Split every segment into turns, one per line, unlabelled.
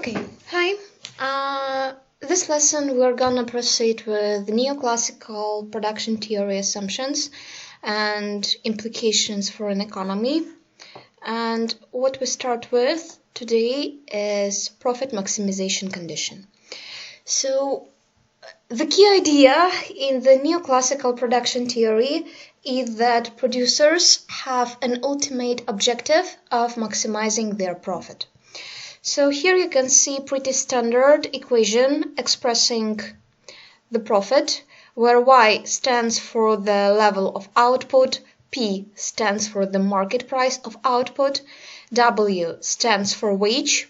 Okay, hi. This lesson we're gonna proceed with neoclassical production theory assumptions and implications for an economy. And what we start with today is profit maximization condition. So the key idea in the neoclassical production theory is that producers have an ultimate objective of maximizing their profit. So here you can see pretty standard equation expressing the profit, where Y stands for the level of output, P stands for the market price of output, W stands for wage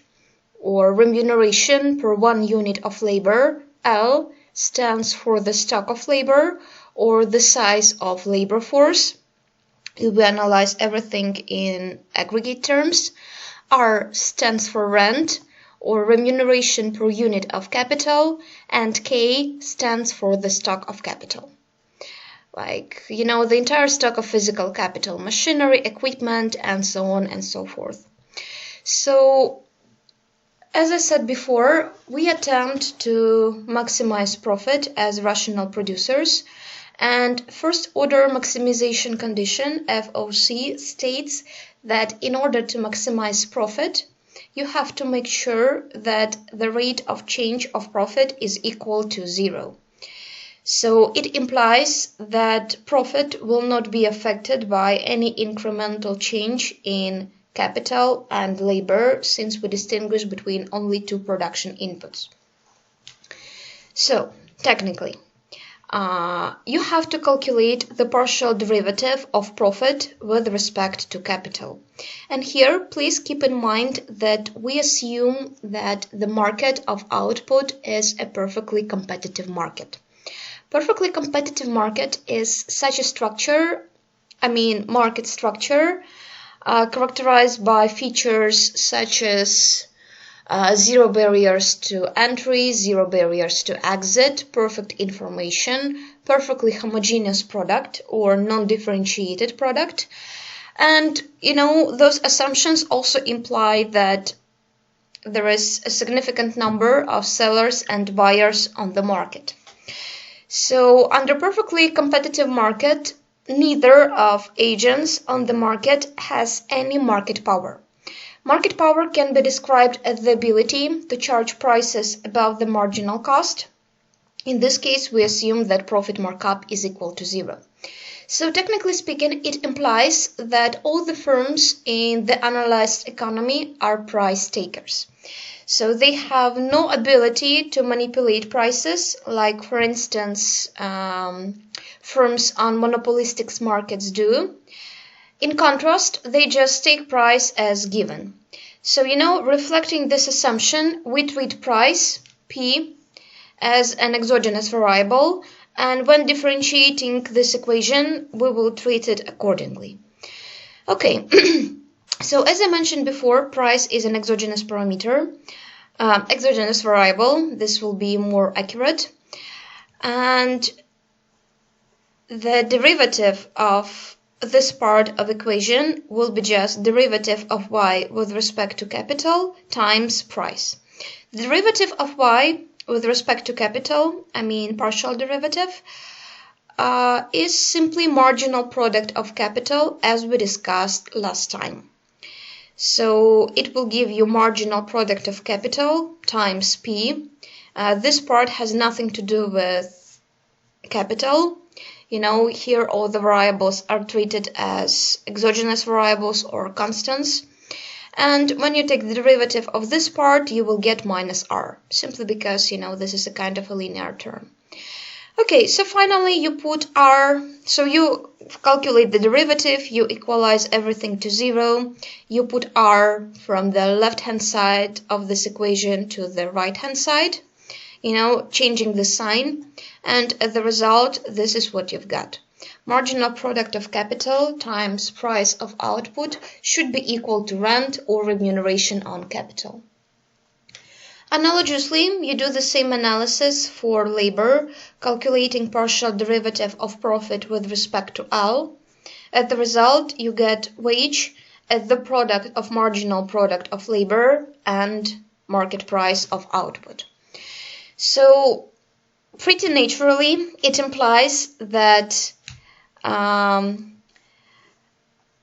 or remuneration per 1 unit of labor, L stands for the stock of labor or the size of labor force. We analyze everything in aggregate terms. R stands for rent or remuneration per unit of capital, and K stands for the stock of capital. The entire stock of physical capital, machinery, equipment, and so on and so forth. So, as I said before, we attempt to maximize profit as rational producers. And first order maximization condition, FOC, states that in order to maximize profit, you have to make sure that the rate of change of profit is equal to 0. So it implies that profit will not be affected by any incremental change in capital and labor, since we distinguish between only two production inputs. So, technically, you have to calculate the partial derivative of profit with respect to capital. And here, please keep in mind that we assume that the market of output is a perfectly competitive market. Perfectly competitive market is such a structure, market structure, characterized by features such as zero barriers to entry, zero barriers to exit, perfect information, perfectly homogeneous product or non-differentiated product. And, those assumptions also imply that there is a significant number of sellers and buyers on the market. So, under perfectly competitive market, neither of agents on the market has any market power. Market power can be described as the ability to charge prices above the marginal cost. In this case, we assume that profit markup is equal to 0. So technically speaking, it implies that all the firms in the analyzed economy are price takers. So they have no ability to manipulate prices, like, for instance, firms on monopolistic markets do. In contrast, they just take price as given. So, reflecting this assumption, we treat price, P, as an exogenous variable, and when differentiating this equation, we will treat it accordingly. Okay, so as I mentioned before, price is an exogenous parameter, exogenous variable. This will be more accurate. And the derivative of this part of equation will be just derivative of y with respect to capital times price. The derivative of y with respect to capital, partial derivative, is simply marginal product of capital as we discussed last time. So it will give you marginal product of capital times P. This part has nothing to do with capital. Here all the variables are treated as exogenous variables or constants. And when you take the derivative of this part, you will get minus r, simply because, this is a kind of a linear term. Okay, so finally you put r, so you calculate the derivative, you equalize everything to 0, you put r from the left-hand side of this equation to the right-hand side, changing the sign. And as a result, this is what you've got. Marginal product of capital times price of output should be equal to rent or remuneration on capital. Analogously, you do the same analysis for labor, calculating partial derivative of profit with respect to L. As the result, you get wage as the product of marginal product of labor and market price of output. So pretty naturally, it implies that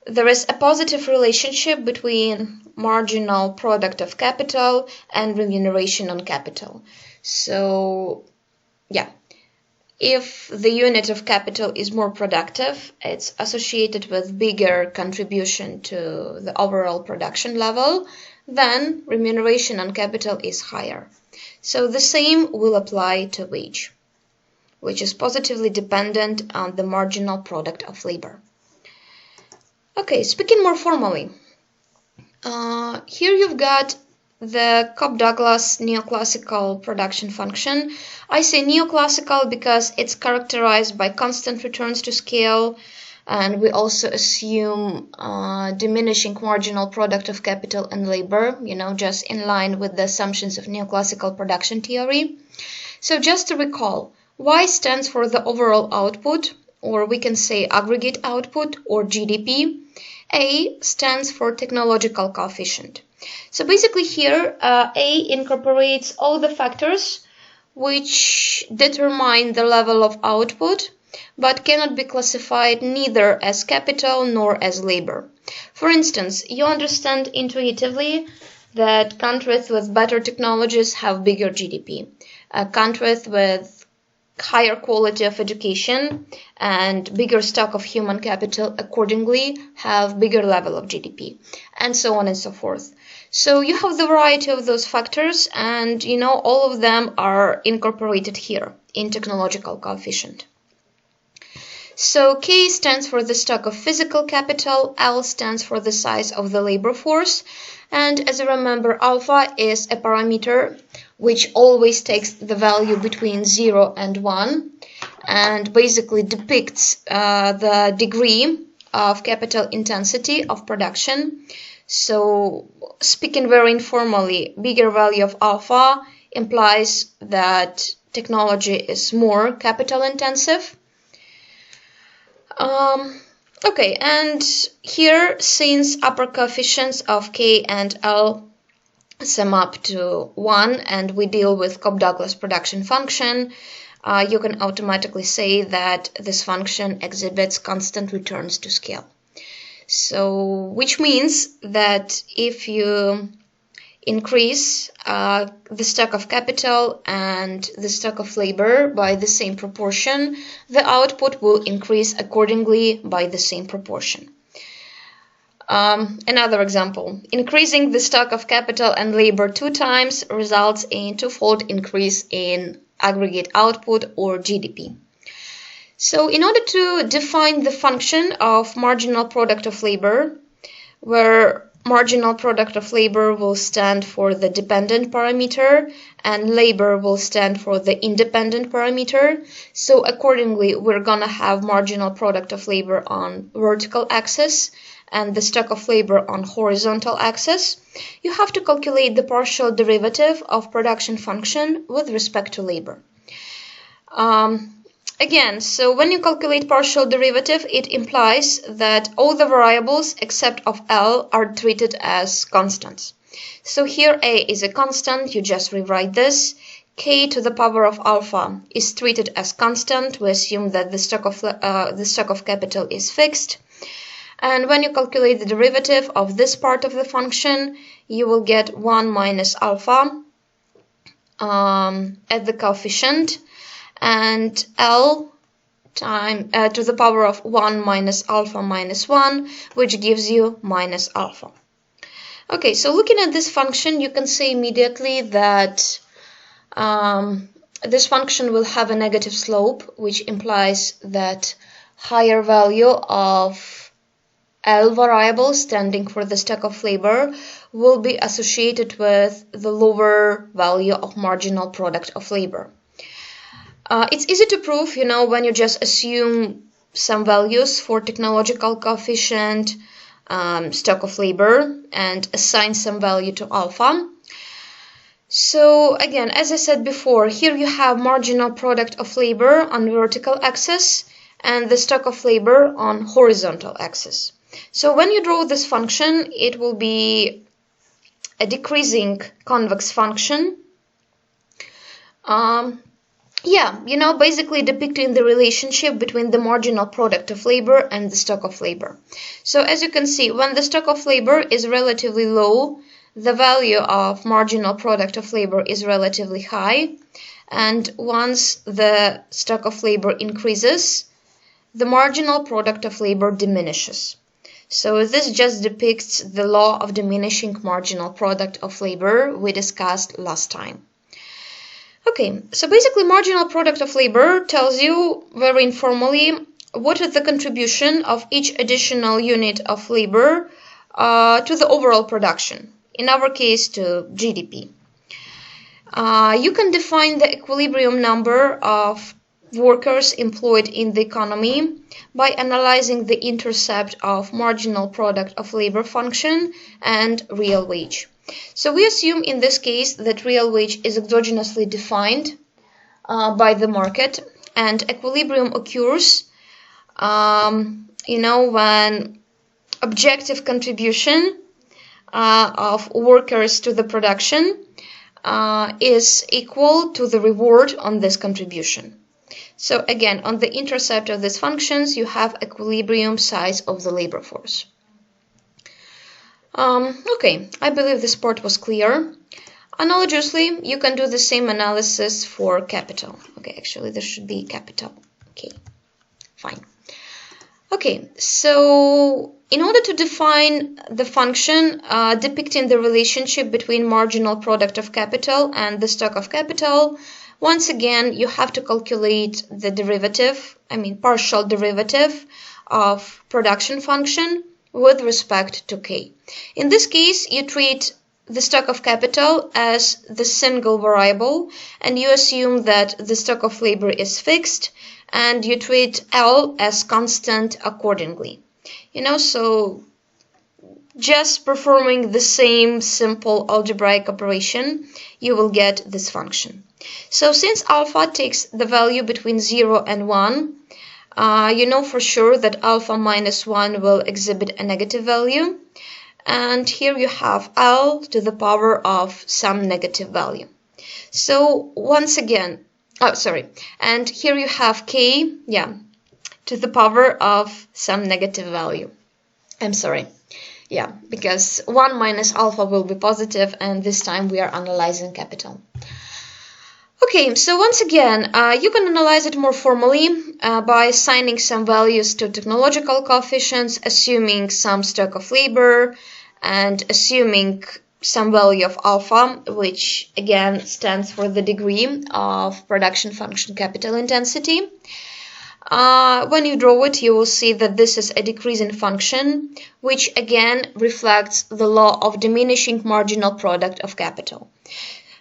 there is a positive relationship between marginal product of capital and remuneration on capital. So yeah, if the unit of capital is more productive, it's associated with bigger contribution to the overall production level, then remuneration on capital is higher. So the same will apply to wage, which is positively dependent on the marginal product of labor. Okay, speaking more formally, here you've got the Cobb-Douglas neoclassical production function. I say neoclassical because it's characterized by constant returns to scale, and we also assume diminishing marginal product of capital and labor, just in line with the assumptions of neoclassical production theory. So just to recall, Y stands for the overall output, or we can say aggregate output, or GDP. A stands for technological coefficient. So basically here, A incorporates all the factors which determine the level of output, but cannot be classified neither as capital nor as labor. For instance, you understand intuitively that countries with better technologies have bigger GDP. Countries with higher quality of education and bigger stock of human capital accordingly have bigger level of GDP, and so on and so forth. So you have the variety of those factors, and all of them are incorporated here in technological coefficient. So K stands for the stock of physical capital, L stands for the size of the labor force, and as you remember, alpha is a parameter which always takes the value between 0 and 1 and basically depicts the degree of capital intensity of production. So speaking very informally, bigger value of alpha implies that technology is more capital intensive. Okay, and here, since upper coefficients of K and L sum up to 1 and we deal with Cobb-Douglas production function, you can automatically say that this function exhibits constant returns to scale. So, which means that if you increase the stock of capital and the stock of labor by the same proportion, the output will increase accordingly by the same proportion. Another example, increasing the stock of capital and labor 2 times results in twofold increase in aggregate output or GDP. So in order to define the function of marginal product of labor, where marginal product of labor will stand for the dependent parameter and labor will stand for the independent parameter, so accordingly we're gonna have marginal product of labor on vertical axis and the stock of labor on horizontal axis. You have to calculate the partial derivative of production function with respect to labor. Again, so when you calculate partial derivative, it implies that all the variables except of L are treated as constants. So here A is a constant, you just rewrite this. K to the power of alpha is treated as constant. We assume that the stock of capital is fixed. And when you calculate the derivative of this part of the function, you will get 1 minus alpha at the coefficient, and L to the power of 1 minus alpha minus 1, which gives you minus alpha. Okay, so looking at this function, you can say immediately that this function will have a negative slope, which implies that higher value of L variable standing for the stock of labor will be associated with the lower value of marginal product of labor. It's easy to prove, when you just assume some values for technological coefficient, stock of labor, and assign some value to alpha. So again, as I said before, here you have marginal product of labor on vertical axis and the stock of labor on horizontal axis. So when you draw this function, it will be a decreasing convex function. Basically depicting the relationship between the marginal product of labor and the stock of labor. So as you can see, when the stock of labor is relatively low, the value of marginal product of labor is relatively high, and once the stock of labor increases, the marginal product of labor diminishes. So this just depicts the law of diminishing marginal product of labor we discussed last time. Okay, so basically marginal product of labor tells you very informally what is the contribution of each additional unit of labor to the overall production, in our case to GDP. You can define the equilibrium number of workers employed in the economy by analyzing the intercept of marginal product of labor function and real wage. So we assume in this case that real wage is exogenously defined by the market, and equilibrium occurs when objective contribution of workers to the production is equal to the reward on this contribution. So again, on the intercept of these functions, you have equilibrium size of the labor force. Okay, I believe this part was clear. Analogously, you can do the same analysis for capital. Okay, actually, there should be capital. Okay, fine. Okay, so in order to define the function depicting the relationship between marginal product of capital and the stock of capital, once again, you have to calculate the derivative, partial derivative of production function with respect to K. In this case, you treat the stock of capital as the single variable, and you assume that the stock of labor is fixed, and you treat L as constant accordingly. So just performing the same simple algebraic operation, you will get this function. So since alpha takes the value between 0 and 1, you know for sure that alpha minus 1 will exhibit a negative value, and here you have L to the power of some negative value. So once again, and here you have K, to the power of some negative value. Because 1 minus alpha will be positive, and this time we are analyzing capital. Okay, so once again, you can analyze it more formally by assigning some values to technological coefficients, assuming some stock of labor, and assuming some value of alpha, which again stands for the degree of production function capital intensity. When you draw it, you will see that this is a decreasing function, which again reflects the law of diminishing marginal product of capital.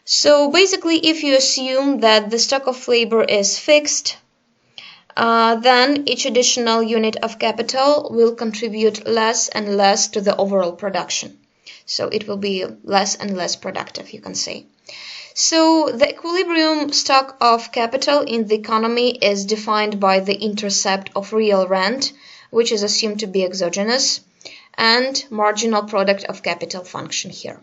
So basically, if you assume that the stock of labor is fixed, then each additional unit of capital will contribute less and less to the overall production. So it will be less and less productive, you can say. So the equilibrium stock of capital in the economy is defined by the intercept of real rent, which is assumed to be exogenous, and marginal product of capital function here.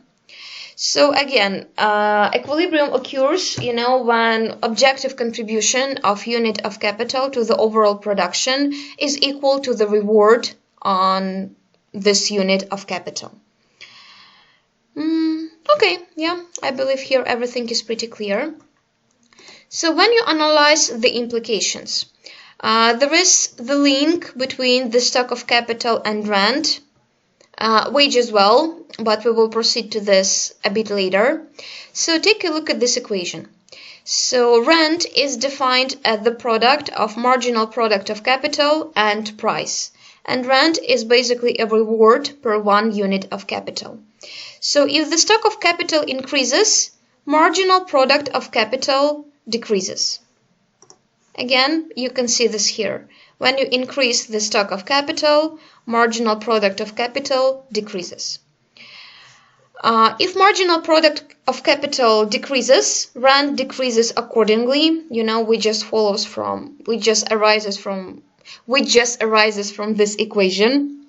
So again, equilibrium occurs, when objective contribution of unit of capital to the overall production is equal to the reward on this unit of capital. Okay, I believe here everything is pretty clear. So when you analyze the implications, there is the link between the stock of capital and rent, wage as well, but we will proceed to this a bit later. So take a look at this equation. So rent is defined as the product of marginal product of capital and price. And rent is basically a reward per 1 unit of capital. So if the stock of capital increases, marginal product of capital decreases. Again, you can see this here. When you increase the stock of capital, marginal product of capital decreases. If marginal product of capital decreases, rent decreases accordingly. Which just arises from this equation.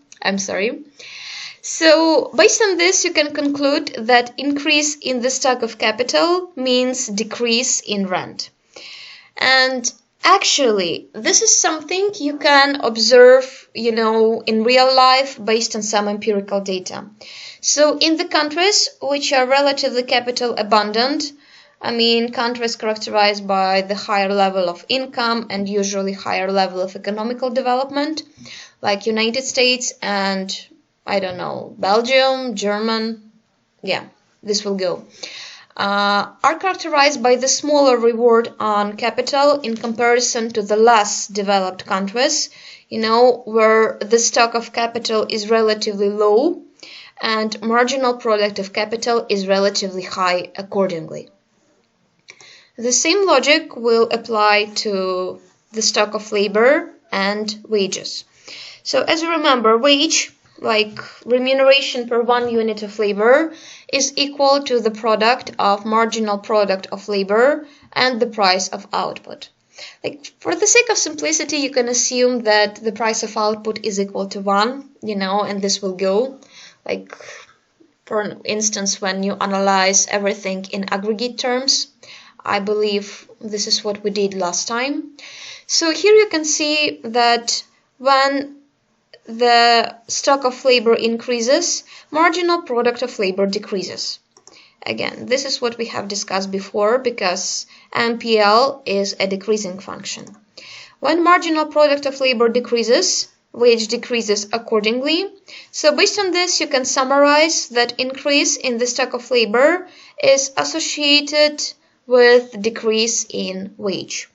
So based on this, you can conclude that increase in the stock of capital means decrease in rent. And actually, this is something you can observe, in real life based on some empirical data. So in the countries which are relatively capital abundant, countries characterized by the higher level of income and usually higher level of economical development, like United States and, Belgium, German, this will go, are characterized by the smaller reward on capital in comparison to the less developed countries, where the stock of capital is relatively low and marginal product of capital is relatively high accordingly. The same logic will apply to the stock of labor and wages. So as you remember, wage, like remuneration per 1 unit of labor, is equal to the product of marginal product of labor and the price of output. Like, for the sake of simplicity, you can assume that the price of output is equal to 1, and this will go. Like, for instance, when you analyze everything in aggregate terms, I believe this is what we did last time. So here you can see that when the stock of labor increases, marginal product of labor decreases. Again, this is what we have discussed before because MPL is a decreasing function. When marginal product of labor decreases, wage decreases accordingly. So based on this, you can summarize that increase in the stock of labor is associated with decrease in wage.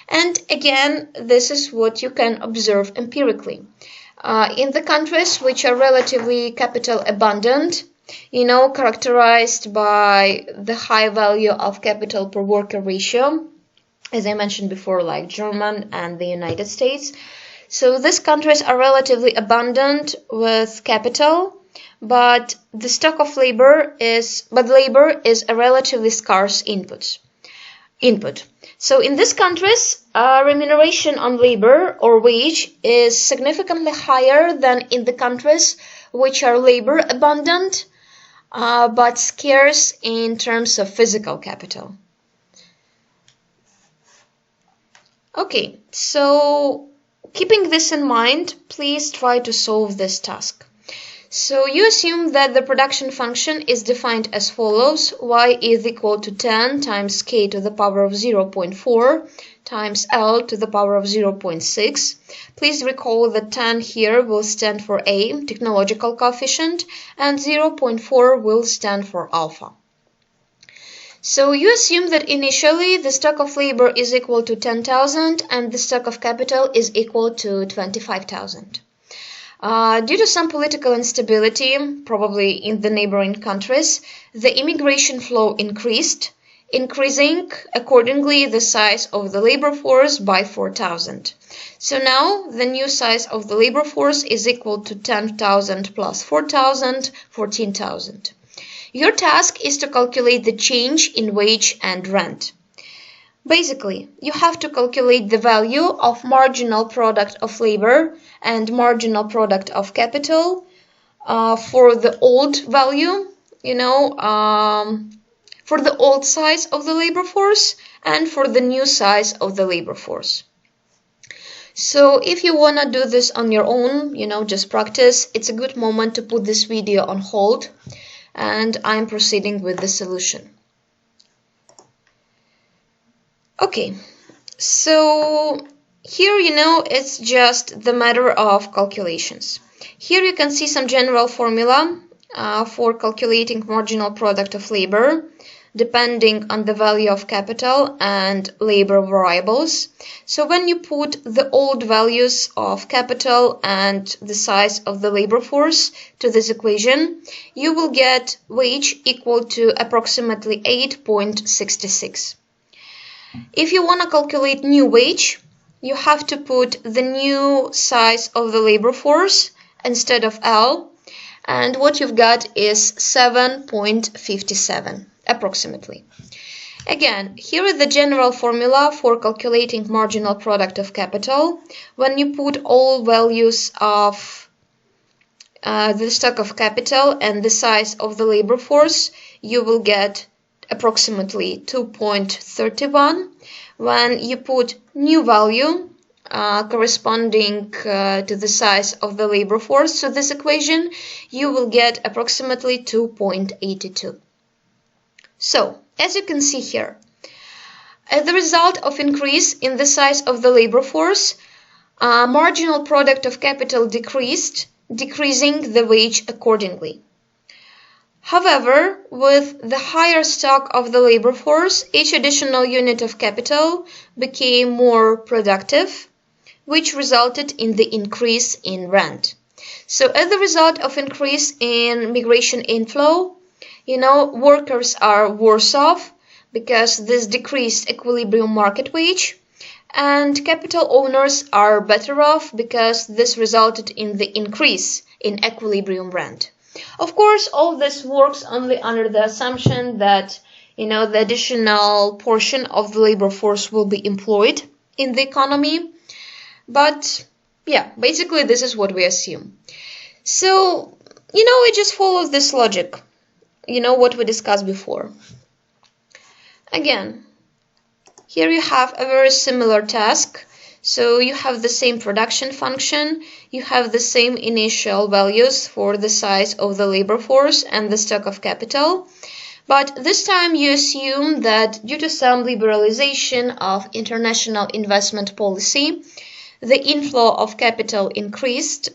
And again, this is what you can observe empirically. In the countries which are relatively capital abundant, characterized by the high value of capital per worker ratio, as I mentioned before, like Germany and the United States. So these countries are relatively abundant with capital, but the stock of labor is a relatively scarce input. So in these countries, remuneration on labor or wage is significantly higher than in the countries which are labor abundant, but scarce in terms of physical capital. Okay, so keeping this in mind, please try to solve this task. So you assume that the production function is defined as follows: y is equal to 10 times k to the power of 0.4 times L to the power of 0.6. Please recall that 10 here will stand for A, technological coefficient, and 0.4 will stand for alpha. So you assume that initially the stock of labor is equal to 10,000 and the stock of capital is equal to 25,000. Due to some political instability, probably in the neighboring countries, the immigration flow increasing accordingly the size of the labor force by 4,000. So now the new size of the labor force is equal to 10,000 plus 4,000, 14,000. Your task is to calculate the change in wage and rent. Basically, you have to calculate the value of marginal product of labor and marginal product of capital for the old value, for the old size of the labor force and for the new size of the labor force. So if you want to do this on your own, just practice, it's a good moment to put this video on hold, and I'm proceeding with the solution. Okay, so here, it's just the matter of calculations. Here you can see some general formula for calculating marginal product of labor, depending on the value of capital and labor variables. So when you put the old values of capital and the size of the labor force to this equation, you will get wage equal to approximately 8.66. If you want to calculate new wage, you have to put the new size of the labor force instead of L, and what you've got is 7.57 approximately. Again, here is the general formula for calculating marginal product of capital. When you put all values of the stock of capital and the size of the labor force, you will get approximately 2.31. When you put new value corresponding to the size of the labor force to this equation, you will get approximately 2.82. So, as you can see here, as the result of increase in the size of the labor force, marginal product of capital decreased, decreasing the wage accordingly. However, with the higher stock of the labor force, each additional unit of capital became more productive, which resulted in the increase in rent. So as a result of increase in migration inflow, workers are worse off because this decreased equilibrium market wage, and capital owners are better off because this resulted in the increase in equilibrium rent. Of course, all this works only under the assumption that, the additional portion of the labor force will be employed in the economy. But, yeah, basically this is what we assume. So, it just follows this logic, what we discussed before. Again, here you have a very similar task. So you have the same production function, you have the same initial values for the size of the labor force and the stock of capital, but this time you assume that due to some liberalization of international investment policy, the inflow of capital increased,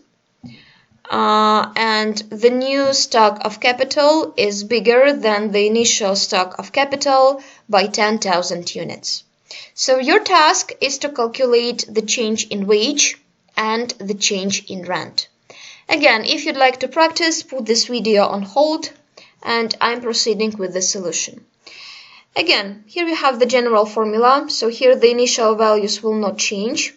and the new stock of capital is bigger than the initial stock of capital by 10,000 units. So your task is to calculate the change in wage and the change in rent. Again, if you'd like to practice, put this video on hold, and I'm proceeding with the solution. Again, here you have the general formula, so here the initial values will not change.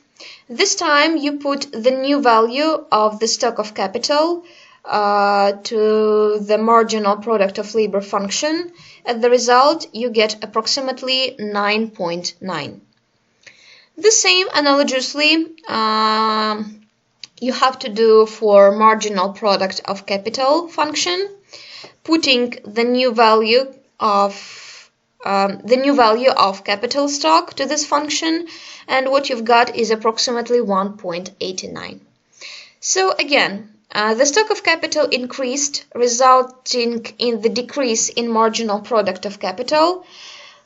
This time you put the new value of the stock of capital to the marginal product of labor function. As the result, you get approximately 9.9. The same analogously you have to do for marginal product of capital function, putting the new value of capital stock to this function, and what you've got is approximately 1.89. So again, the stock of capital increased, resulting in the decrease in marginal product of capital,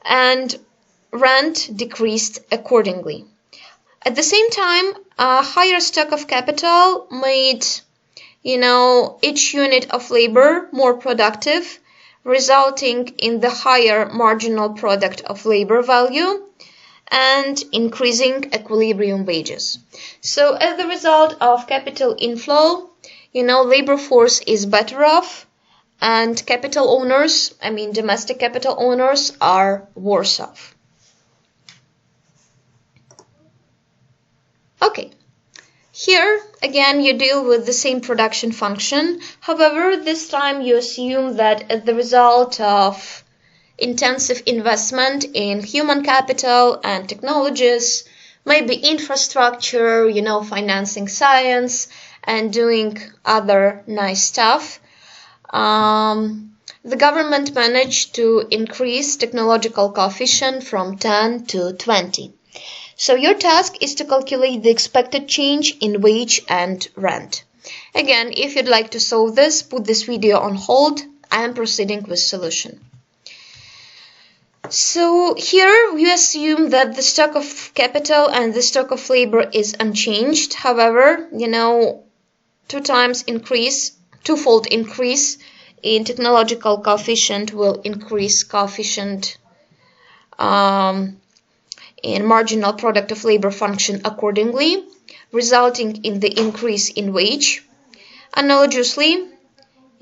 and rent decreased accordingly. At the same time, a higher stock of capital made, each unit of labor more productive, resulting in the higher marginal product of labor value and increasing equilibrium wages. So as the result of capital inflow, labor force is better off, and capital owners, domestic capital owners, are worse off. Okay, here again you deal with the same production function. However, this time you assume that as the result of intensive investment in human capital and technologies, maybe infrastructure, financing science, and doing other nice stuff, the government managed to increase technological coefficient from 10 to 20. So your task is to calculate the expected change in wage and rent. Again, if you'd like to solve this, put this video on hold. I am proceeding with solution. So here we assume that the stock of capital and the stock of labor is unchanged. However, twofold increase in technological coefficient will increase coefficient in marginal product of labor function accordingly, resulting in the increase in wage. Analogously,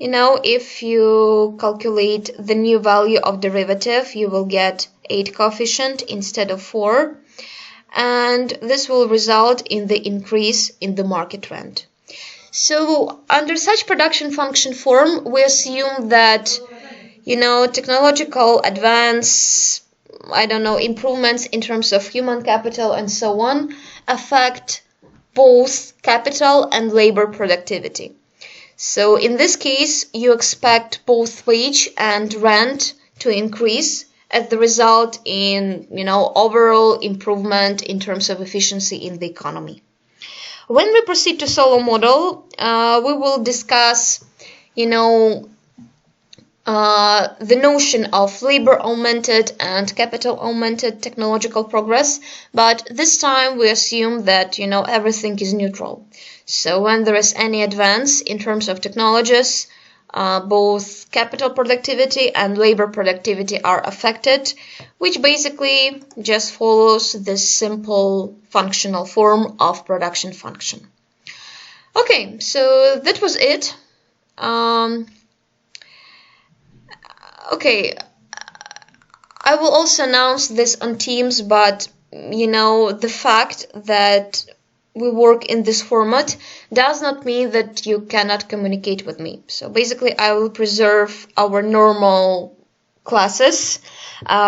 if you calculate the new value of derivative, you will get 8 coefficient instead of 4, and this will result in the increase in the market rent. So under such production function form, we assume that, technological advance, improvements in terms of human capital and so on, affect both capital and labor productivity. So in this case, you expect both wage and rent to increase as the result in, overall improvement in terms of efficiency in the economy. When we proceed to Solow model, we will discuss, the notion of labor-augmented and capital-augmented technological progress, but this time we assume that, everything is neutral. So when there is any advance in terms of technologies, both capital productivity and labor productivity are affected, which basically just follows this simple functional form of production function. Okay, so that was it. Okay, I will also announce this on Teams, but the fact that we work in this format does not mean that you cannot communicate with me. So basically, I will preserve our normal classes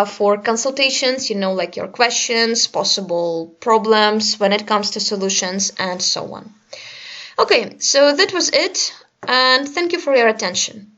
for consultations, like your questions, possible problems when it comes to solutions, and so on. Okay, so that was it, and thank you for your attention.